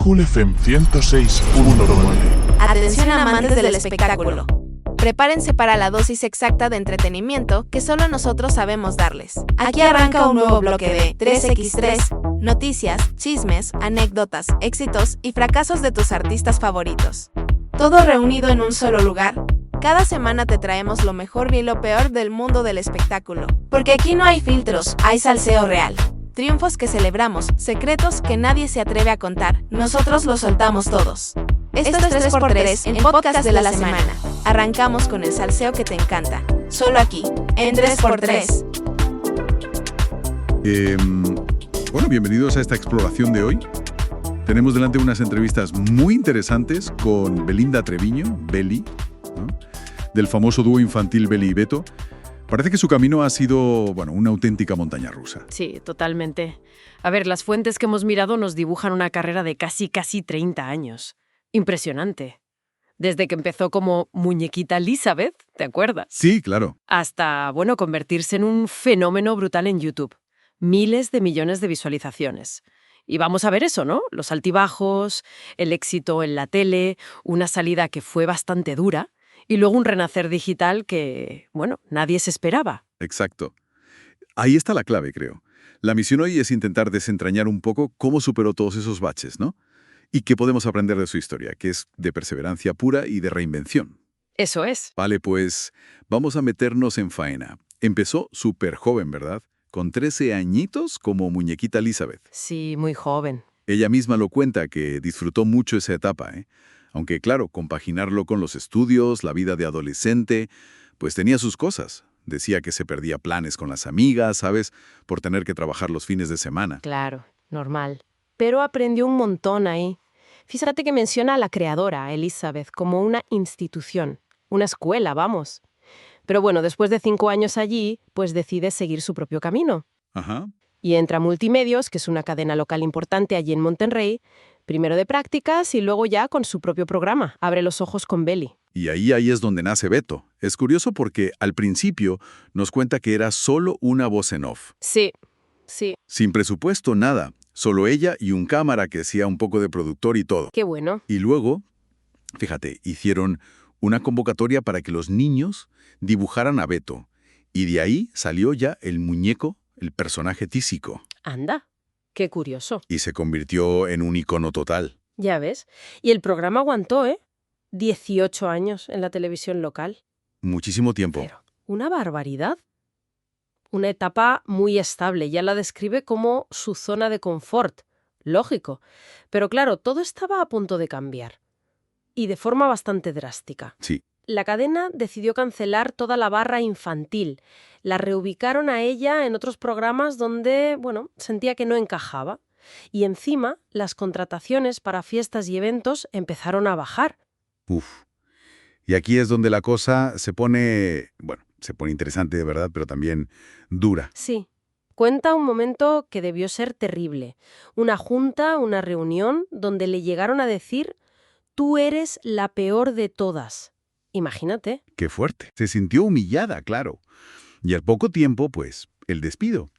Cool FM 106.9. Atención amantes del espectáculo. Prepárense para la dosis exacta de entretenimiento que solo nosotros sabemos darles. Aquí arranca un nuevo bloque de 3x3, noticias, chismes, anécdotas, éxitos y fracasos de tus artistas favoritos. Todo reunido en un solo lugar. Cada semana te traemos lo mejor y lo peor del mundo del espectáculo. Porque aquí no hay filtros, hay salseo real. Triunfos que celebramos, secretos que nadie se atreve a contar. Nosotros los soltamos todos. Esto es 3x3, el podcast de la semana. Arrancamos con el salseo que te encanta. Solo aquí, en 3x3. Bueno, bienvenidos a esta exploración de hoy. Tenemos delante unas entrevistas muy interesantes con Belinda Treviño, Beli, ¿no?, del famoso dúo infantil Beli y Beto. Parece que su camino ha sido, bueno, una auténtica montaña rusa. Sí, totalmente. A ver, las fuentes que hemos mirado nos dibujan una carrera de casi 30 años. Impresionante. Desde que empezó como muñequita Elizabeth, ¿te acuerdas? Sí, claro. Hasta, bueno, convertirse en un fenómeno brutal en YouTube. Miles de millones de visualizaciones. Y vamos a ver eso, ¿no? Los altibajos, el éxito en la tele, una salida que fue bastante dura y luego un renacer digital que, bueno, nadie se esperaba. Exacto. Ahí está la clave, creo. La misión hoy es intentar desentrañar un poco cómo superó todos esos baches, ¿no? Y qué podemos aprender de su historia, que es de perseverancia pura y de reinvención. Eso es. Vale, pues vamos a meternos en faena. Empezó súper joven, ¿verdad? Con 13 añitos como muñequita Elizabeth. Sí, muy joven. Ella misma lo cuenta que disfrutó mucho esa etapa, ¿eh? Aunque, claro, compaginarlo con los estudios, la vida de adolescente, pues tenía sus cosas. Decía que se perdía planes con las amigas, ¿sabes?, por tener que trabajar los fines de semana. Claro, normal. Pero aprendió un montón ahí. Fíjate que menciona a la creadora, Elizabeth, como una institución, una escuela, vamos. Pero bueno, después de 5 años allí, pues decide seguir su propio camino. Ajá. Y entra a Multimedios, que es una cadena local importante allí en Monterrey, primero de prácticas y luego ya con su propio programa, Abre los ojos con Beli. Y ahí es donde nace Beto. Es curioso porque al principio nos cuenta que era solo una voz en off. Sí. Sin presupuesto, nada. Solo ella y un cámara que hacía un poco de productor y todo. Qué bueno. Y luego, fíjate, hicieron una convocatoria para que los niños dibujaran a Beto. Y de ahí salió ya el muñeco, el personaje tísico. Anda, qué curioso. Y se convirtió en un icono total. Ya ves. Y el programa aguantó, 18 años en la televisión local. Muchísimo tiempo. Pero, una barbaridad. Una etapa muy estable. Ya la describe como su zona de confort. Lógico. Pero claro, todo estaba a punto de cambiar. Y de forma bastante drástica. Sí. La cadena decidió cancelar toda la barra infantil. La reubicaron a ella en otros programas donde, bueno, sentía que no encajaba. Y encima, las contrataciones para fiestas y eventos empezaron a bajar. Uf. Y aquí es donde la cosa se pone interesante de verdad, pero también dura. Sí. Cuenta un momento que debió ser terrible. Una junta, una reunión, donde le llegaron a decir: «Tú eres la peor de todas». Imagínate. Qué fuerte. Se sintió humillada, claro. Y al poco tiempo, pues, el despido.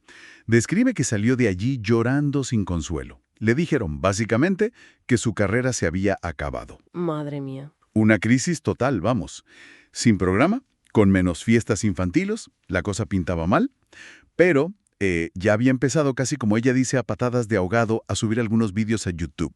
Describe que salió de allí llorando sin consuelo. Le dijeron, básicamente, que su carrera se había acabado. Madre mía. Una crisis total, vamos. Sin programa, con menos fiestas infantiles, la cosa pintaba mal, pero ya había empezado, casi como ella dice, a patadas de ahogado, a subir algunos vídeos a YouTube.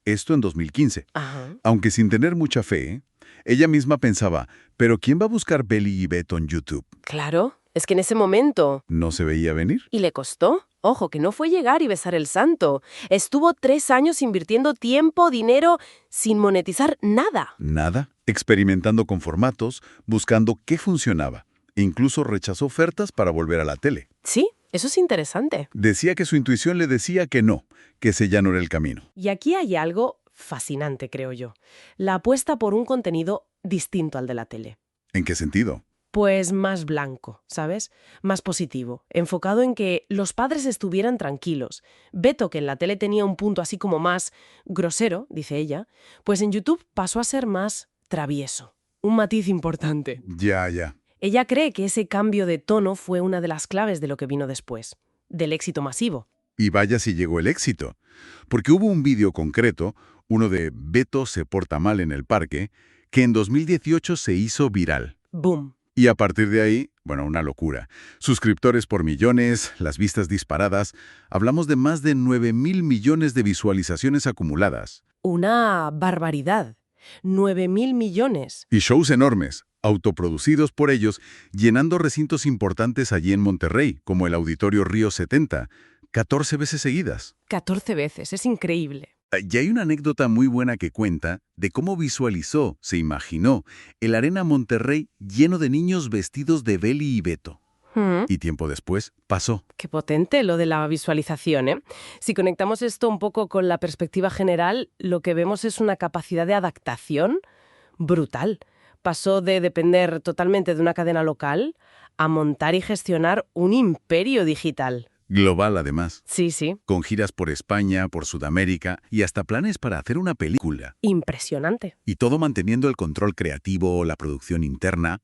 Esto en 2015. Ajá. Aunque sin tener mucha fe, ella misma pensaba, ¿pero quién va a buscar Beli y Beto en YouTube? Claro, es que en ese momento... ¿No se veía venir? Y le costó. Ojo, que no fue llegar y besar el santo. Estuvo 3 años invirtiendo tiempo, dinero, sin monetizar nada. Nada. Experimentando con formatos, buscando qué funcionaba. E incluso rechazó ofertas para volver a la tele. Sí, eso es interesante. Decía que su intuición le decía que no, que ese ya no era el camino. Y aquí hay algo fascinante, creo yo. La apuesta por un contenido distinto al de la tele. ¿En qué sentido? Pues más blanco, ¿sabes? Más positivo, enfocado en que los padres estuvieran tranquilos. Beto, que en la tele tenía un punto así como más grosero, dice ella, pues en YouTube pasó a ser más travieso. Un matiz importante. Ya. Ella cree que ese cambio de tono fue una de las claves de lo que vino después, del éxito masivo. Y vaya si llegó el éxito. Porque hubo un vídeo concreto, uno de Beto se porta mal en el parque, que en 2018 se hizo viral. ¡Boom! Y a partir de ahí, bueno, una locura. Suscriptores por millones, las vistas disparadas. Hablamos de más de 9.000 millones de visualizaciones acumuladas. Una barbaridad. 9.000 millones. Y shows enormes, autoproducidos por ellos, llenando recintos importantes allí en Monterrey, como el Auditorio Río 70, 14 veces seguidas. 14 veces, es increíble. Y hay una anécdota muy buena que cuenta de cómo visualizó, se imaginó, el Arena Monterrey lleno de niños vestidos de Beli y Beto. Y tiempo después pasó. Qué potente lo de la visualización, ¿eh? Si conectamos esto un poco con la perspectiva general, lo que vemos es una capacidad de adaptación brutal. Pasó de depender totalmente de una cadena local a montar y gestionar un imperio digital. Global, además. Sí, sí. Con giras por España, por Sudamérica y hasta planes para hacer una película. Impresionante. Y todo manteniendo el control creativo, la producción interna,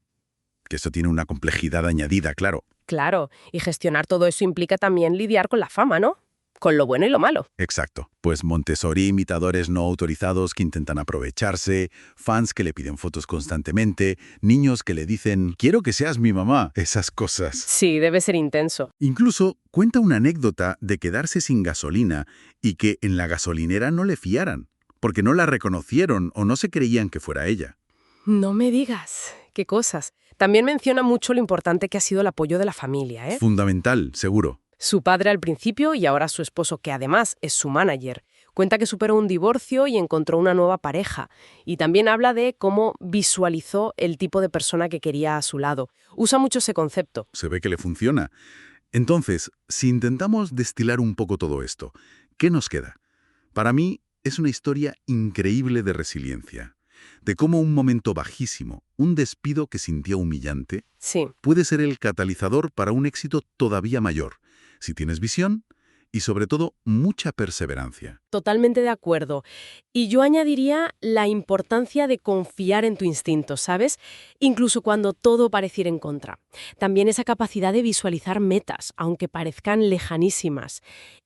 que eso tiene una complejidad añadida, claro. Claro, y gestionar todo eso implica también lidiar con la fama, ¿no? Con lo bueno y lo malo. Exacto. Pues Montessori, imitadores no autorizados que intentan aprovecharse, fans que le piden fotos constantemente, niños que le dicen, quiero que seas mi mamá, esas cosas. Sí, debe ser intenso. Incluso cuenta una anécdota de quedarse sin gasolina y que en la gasolinera no le fiaran, porque no la reconocieron o no se creían que fuera ella. No me digas. Qué cosas. También menciona mucho lo importante que ha sido el apoyo de la familia, ¿eh? Fundamental, seguro. Su padre al principio y ahora su esposo, que además es su manager. Cuenta que superó un divorcio y encontró una nueva pareja. Y también habla de cómo visualizó el tipo de persona que quería a su lado. Usa mucho ese concepto. Se ve que le funciona. Entonces, si intentamos destilar un poco todo esto, ¿qué nos queda? Para mí, es una historia increíble de resiliencia. De cómo un momento bajísimo, un despido que sintió humillante, Sí. puede ser el catalizador para un éxito todavía mayor, si tienes visión y, sobre todo, mucha perseverancia. Totalmente de acuerdo. Y yo añadiría la importancia de confiar en tu instinto, ¿sabes? Incluso cuando todo pareciera en contra. También esa capacidad de visualizar metas, aunque parezcan lejanísimas.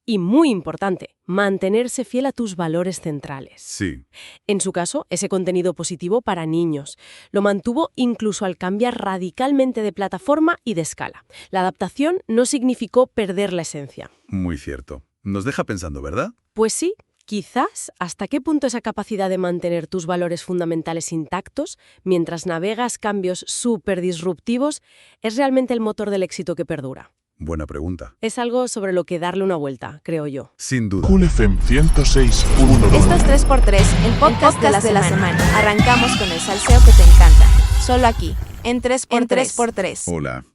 Y muy importante, mantenerse fiel a tus valores centrales. Sí, En su caso, ese contenido positivo para niños. Lo mantuvo incluso al cambiar radicalmente de plataforma y de escala. La adaptación no significó perder la esencia. muy cierto. Nos deja pensando, ¿verdad? Pues sí, quizás hasta qué punto esa capacidad de mantener tus valores fundamentales intactos mientras navegas cambios súper disruptivos es realmente el motor del éxito que perdura. Buena pregunta. Es algo sobre lo que darle una vuelta, creo yo. Sin duda. Cool FM 106.1. Esto es 3x3, el podcast de la semana. Arrancamos con el salseo que te encanta. Solo aquí, en 3x3. Hola.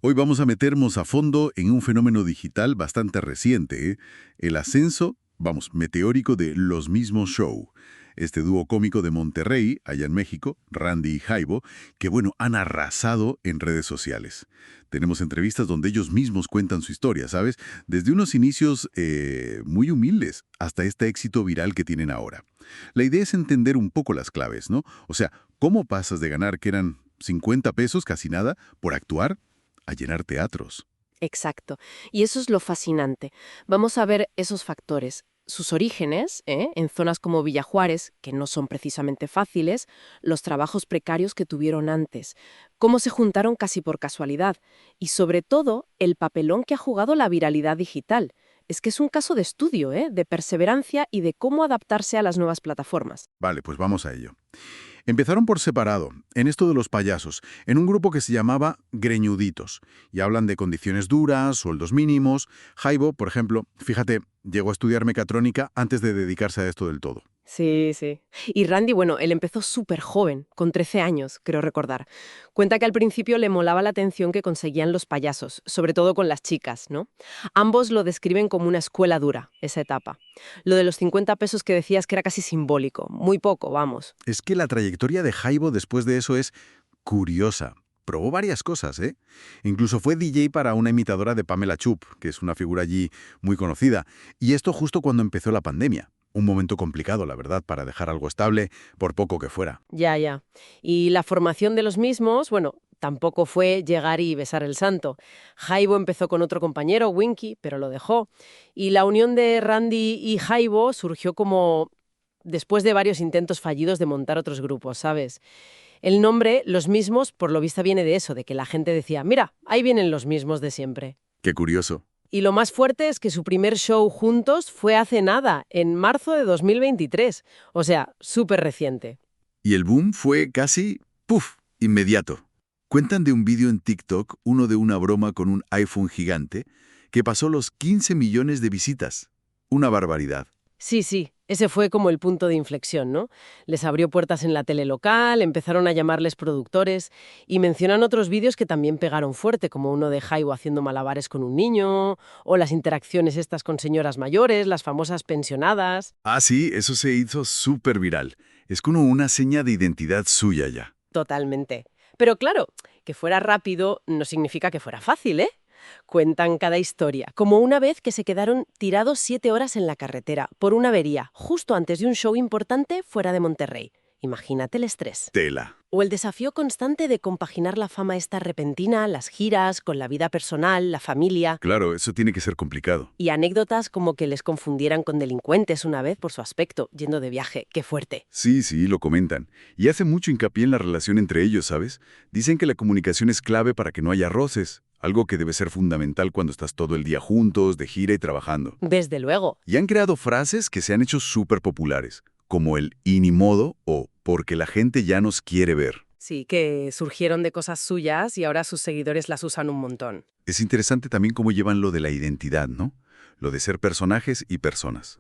Hoy vamos a meternos a fondo en un fenómeno digital bastante reciente, ¿eh? El ascenso, meteórico de Los Mismos Show. Este dúo cómico de Monterrey, allá en México, Randy y Jaibo, que han arrasado en redes sociales. Tenemos entrevistas donde ellos mismos cuentan su historia, ¿sabes? Desde unos inicios muy humildes hasta este éxito viral que tienen ahora. La idea es entender un poco las claves, ¿no? O sea, ¿cómo pasas de ganar que eran 50 pesos, casi nada, por actuar, a llenar teatros? Exacto. Y eso es lo fascinante. Vamos a ver esos factores. Sus orígenes, en zonas como Villajuárez, que no son precisamente fáciles, los trabajos precarios que tuvieron antes, cómo se juntaron casi por casualidad y, sobre todo, el papelón que ha jugado la viralidad digital. Es que es un caso de estudio, de perseverancia y de cómo adaptarse a las nuevas plataformas. Vale, pues vamos a ello. Empezaron por separado, en esto de los payasos, en un grupo que se llamaba Greñuditos, y hablan de condiciones duras, sueldos mínimos. Jaibo, por ejemplo, fíjate, llegó a estudiar mecatrónica antes de dedicarse a esto del todo. Sí, sí. Y Randy, él empezó súper joven, con 13 años, creo recordar. Cuenta que al principio le molaba la atención que conseguían los payasos, sobre todo con las chicas, ¿no? Ambos lo describen como una escuela dura, esa etapa. Lo de los 50 pesos que decías que era casi simbólico, muy poco, vamos. Es que la trayectoria de Jaibo después de eso es curiosa. Probó varias cosas, ¿eh? Incluso fue DJ para una imitadora de Pamela Chup, que es una figura allí muy conocida. Y esto justo cuando empezó la pandemia. Un momento complicado, la verdad, para dejar algo estable, por poco que fuera. Ya. Y la formación de los mismos, Tampoco fue llegar y besar el santo. Jaibo empezó con otro compañero, Winky, pero lo dejó. Y la unión de Randy y Jaibo surgió como después de varios intentos fallidos de montar otros grupos, ¿sabes? El nombre, Los Mismos, por lo visto viene de eso, de que la gente decía, mira, ahí vienen los mismos de siempre. Qué curioso. Y lo más fuerte es que su primer show juntos fue hace nada, en marzo de 2023. O sea, súper reciente. Y el boom fue casi, ¡puf!, inmediato. Cuentan de un vídeo en TikTok, uno de una broma con un iPhone gigante, que pasó los 15 millones de visitas. Una barbaridad. Sí, ese fue como el punto de inflexión, ¿no? Les abrió puertas en la tele local, empezaron a llamarles productores y mencionan otros vídeos que también pegaron fuerte, como uno de Jaibo haciendo malabares con un niño, o las interacciones estas con señoras mayores, las famosas pensionadas. Ah, sí, eso se hizo súper viral. Es como una seña de identidad suya ya. Totalmente. Pero claro, que fuera rápido no significa que fuera fácil, ¿eh? Cuentan cada historia, como una vez que se quedaron tirados 7 horas en la carretera por una avería, justo antes de un show importante fuera de Monterrey. Imagínate el estrés. Tela. O el desafío constante de compaginar la fama esta repentina, las giras, con la vida personal, la familia. Claro, eso tiene que ser complicado. Y anécdotas como que les confundieran con delincuentes una vez por su aspecto, yendo de viaje. ¡Qué fuerte! Sí, lo comentan. Y hace mucho hincapié en la relación entre ellos, ¿sabes? Dicen que la comunicación es clave para que no haya roces, algo que debe ser fundamental cuando estás todo el día juntos, de gira y trabajando. Desde luego. Y han creado frases que se han hecho súper populares, como el "y ni modo" o "porque la gente ya nos quiere ver". Sí, que surgieron de cosas suyas y ahora sus seguidores las usan un montón. Es interesante también cómo llevan lo de la identidad, ¿no? Lo de ser personajes y personas.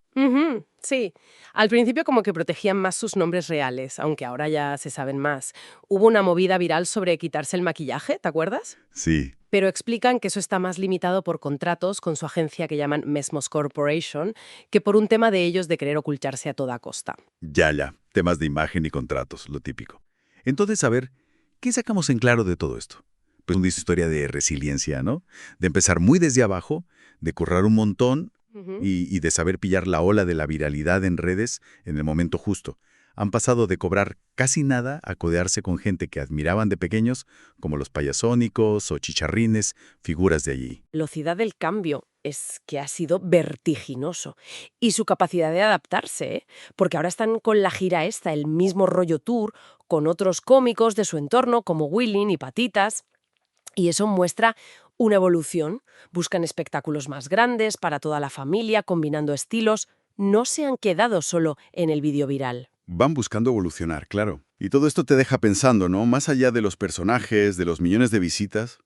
Sí. Al principio como que protegían más sus nombres reales, aunque ahora ya se saben más. Hubo una movida viral sobre quitarse el maquillaje, ¿te acuerdas? Sí. Pero explican que eso está más limitado por contratos con su agencia que llaman Mesmos Corporation, que por un tema de ellos de querer ocultarse a toda costa. Ya. Temas de imagen y contratos, lo típico. Entonces, a ver, ¿qué sacamos en claro de todo esto? Pues una historia de resiliencia, ¿no? De empezar muy desde abajo, de currar un montón y de saber pillar la ola de la viralidad en redes en el momento justo. Han pasado de cobrar casi nada a codearse con gente que admiraban de pequeños, como los payasónicos o chicharrines, figuras de allí. La velocidad del cambio es que ha sido vertiginoso. Y su capacidad de adaptarse, ¿eh? Porque ahora están con la gira esta, el mismo rollo tour, con otros cómicos de su entorno, como Willin y Patitas. Y eso muestra una evolución. Buscan espectáculos más grandes para toda la familia, combinando estilos. No se han quedado solo en el vídeo viral. Van buscando evolucionar, claro. Y todo esto te deja pensando, ¿no? Más allá de los personajes, de los millones de visitas.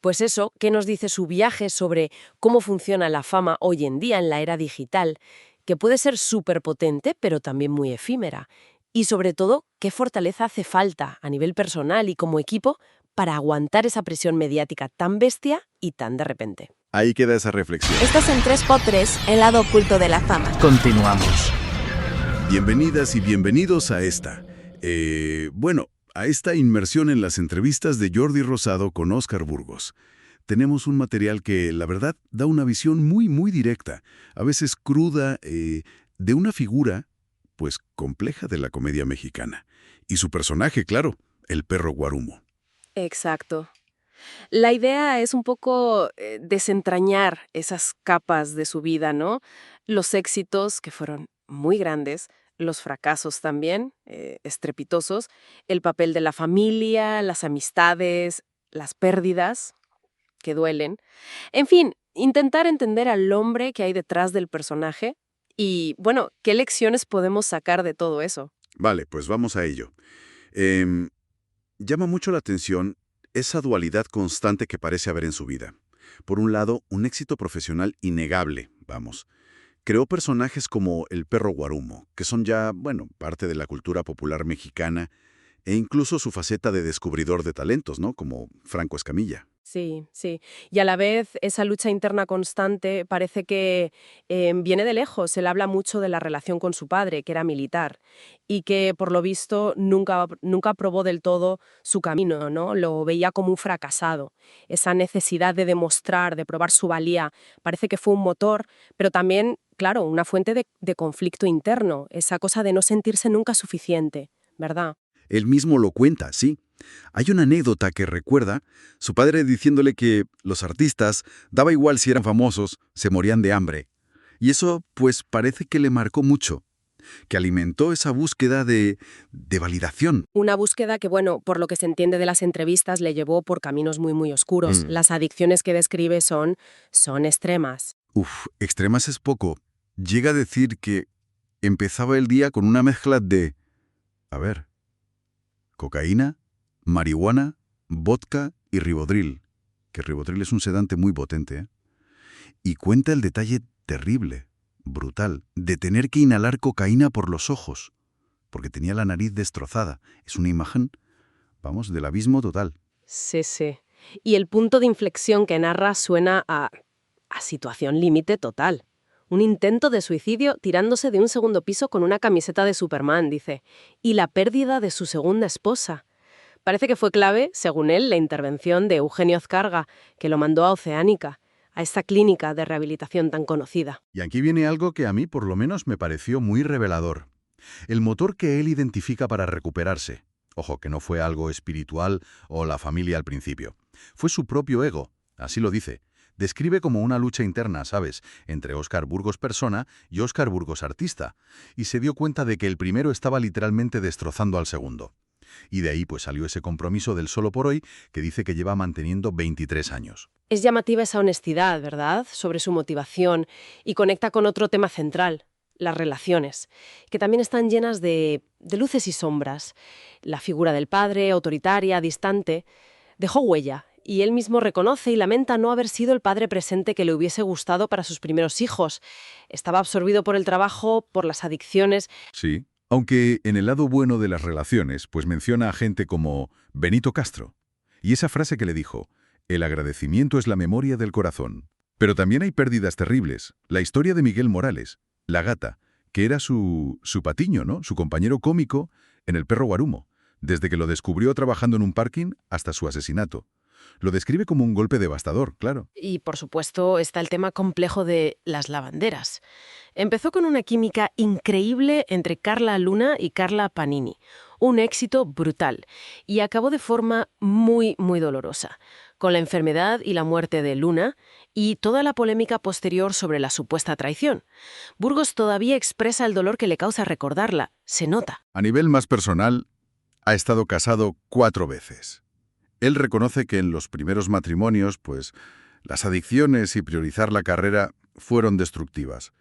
Pues eso, ¿qué nos dice su viaje sobre cómo funciona la fama hoy en día en la era digital? Que puede ser súper potente, pero también muy efímera. Y sobre todo, ¿qué fortaleza hace falta a nivel personal y como equipo para aguantar esa presión mediática tan bestia y tan de repente? Ahí queda esa reflexión. Estás en 3x3, el lado oculto de la fama. Continuamos. Bienvenidas y bienvenidos a esta. A esta inmersión en las entrevistas de Jordi Rosado con Óscar Burgos. Tenemos un material que, la verdad, da una visión muy directa, a veces cruda, de una figura, pues, compleja de la comedia mexicana. Y su personaje, claro, el perro Guarumo. Exacto. La idea es un poco desentrañar esas capas de su vida, ¿no? Los éxitos, que fueron muy grandes, los fracasos también, estrepitosos, el papel de la familia, las amistades, las pérdidas, que duelen. En fin, intentar entender al hombre que hay detrás del personaje y, bueno, ¿qué lecciones podemos sacar de todo eso? Vale, pues vamos a ello. Llama mucho la atención esa dualidad constante que parece haber en su vida. Por un lado, un éxito profesional innegable, vamos. Creó personajes como el perro Guarumo, que son ya, parte de la cultura popular mexicana, e incluso su faceta de descubridor de talentos, ¿no? Como Franco Escamilla. Sí. Y a la vez, esa lucha interna constante parece que viene de lejos. Él habla mucho de la relación con su padre, que era militar, y que, por lo visto, nunca aprobó del todo su camino, ¿no? Lo veía como un fracasado. Esa necesidad de demostrar, de probar su valía, parece que fue un motor, pero también, claro, una fuente de conflicto interno, esa cosa de no sentirse nunca suficiente, ¿verdad? Él mismo lo cuenta, sí. Hay una anécdota que recuerda su padre diciéndole que los artistas, daba igual si eran famosos, se morían de hambre. Y eso, pues, parece que le marcó mucho, que alimentó esa búsqueda de validación. Una búsqueda que, bueno, por lo que se entiende de las entrevistas, le llevó por caminos muy, muy oscuros. Las adicciones que describe son extremas. Extremas es poco. Llega a decir que empezaba el día con una mezcla de, cocaína, marihuana, vodka y ribotril, que ribotril es un sedante muy potente, ¿eh? Y cuenta el detalle terrible, brutal, de tener que inhalar cocaína por los ojos, porque tenía la nariz destrozada. Es una imagen, vamos, del abismo total. Sí. Y el punto de inflexión que narra suena a situación límite total. Un intento de suicidio tirándose de un segundo piso con una camiseta de Superman, dice, y la pérdida de su segunda esposa. Parece que fue clave, según él, la intervención de Eugenio Azcárraga, que lo mandó a Oceánica, a esta clínica de rehabilitación tan conocida. Y aquí viene algo que a mí, por lo menos, me pareció muy revelador. El motor que él identifica para recuperarse. Ojo, que no fue algo espiritual o la familia al principio. Fue su propio ego, así lo dice. Describe como una lucha interna, ¿sabes?, entre Óscar Burgos persona y Óscar Burgos artista, y se dio cuenta de que el primero estaba literalmente destrozando al segundo. Y de ahí pues salió ese compromiso del solo por hoy que dice que lleva manteniendo 23 años. Es llamativa esa honestidad, ¿verdad?, sobre su motivación, y conecta con otro tema central, las relaciones, que también están llenas de luces y sombras. La figura del padre, autoritaria, distante, dejó huella. Y él mismo reconoce y lamenta no haber sido el padre presente que le hubiese gustado para sus primeros hijos. Estaba absorbido por el trabajo, por las adicciones. Sí, aunque en el lado bueno de las relaciones, pues menciona a gente como Benito Castro. Y esa frase que le dijo, el agradecimiento es la memoria del corazón. Pero también hay pérdidas terribles. La historia de Miguel Morales, la gata, que era su patiño, ¿no?, su compañero cómico en El perro Guarumo, desde que lo descubrió trabajando en un parking hasta su asesinato. Lo describe como un golpe devastador, claro. Y, por supuesto, está el tema complejo de las lavanderas. Empezó con una química increíble entre Carla Luna y Carla Panini. Un éxito brutal. Y acabó de forma muy, muy dolorosa. Con la enfermedad y la muerte de Luna y toda la polémica posterior sobre la supuesta traición. Burgos todavía expresa el dolor que le causa recordarla. Se nota. A nivel más personal, ha estado casado 4 veces. Él reconoce que en los primeros matrimonios, pues, las adicciones y priorizar la carrera fueron destructivas.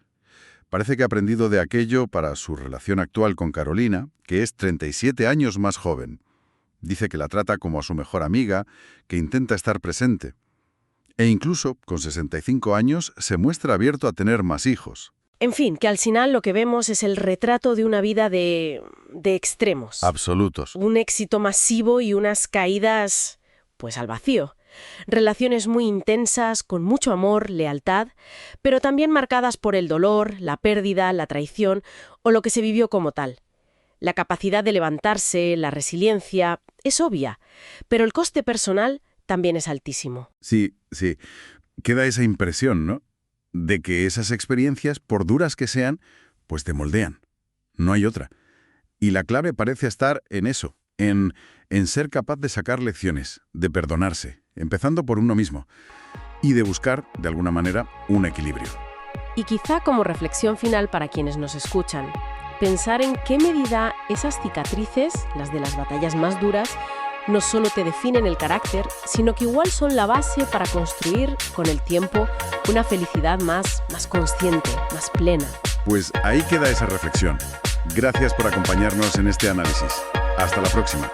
Parece que ha aprendido de aquello para su relación actual con Carolina, que es 37 años más joven. Dice que la trata como a su mejor amiga, que intenta estar presente. E incluso, con 65 años, se muestra abierto a tener más hijos. En fin, que al final lo que vemos es el retrato de una vida de extremos. Absolutos. Un éxito masivo y unas caídas, pues, al vacío. Relaciones muy intensas, con mucho amor, lealtad, pero también marcadas por el dolor, la pérdida, la traición o lo que se vivió como tal. La capacidad de levantarse, la resiliencia, es obvia, pero el coste personal también es altísimo. Sí. Queda esa impresión, ¿no?, de que esas experiencias, por duras que sean, pues te moldean. No hay otra. Y la clave parece estar en eso, en ser capaz de sacar lecciones, de perdonarse, empezando por uno mismo, y de buscar, de alguna manera, un equilibrio. Y quizá como reflexión final para quienes nos escuchan, pensar en qué medida esas cicatrices, las de las batallas más duras, no solo te definen el carácter, sino que igual son la base para construir, con el tiempo, una felicidad más consciente, más plena. Pues ahí queda esa reflexión. Gracias por acompañarnos en este análisis. Hasta la próxima.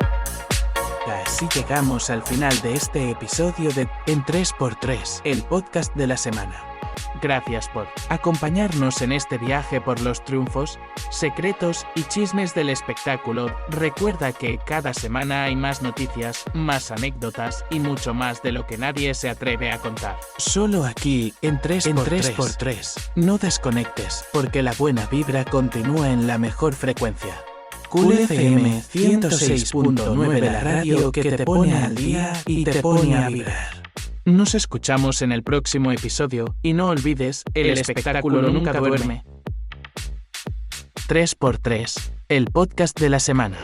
Así llegamos al final de este episodio de En 3x3, el podcast de la semana. Gracias por acompañarnos en este viaje por los triunfos, secretos y chismes del espectáculo. Recuerda que cada semana hay más noticias, más anécdotas y mucho más de lo que nadie se atreve a contar. Solo aquí en 3x3. No desconectes, porque la buena vibra continúa en la mejor frecuencia. Cool FM 106.9, la radio que te pone al día y te pone a vibrar. Nos escuchamos en el próximo episodio y no olvides, el espectáculo nunca duerme. 3x3, el podcast de la semana.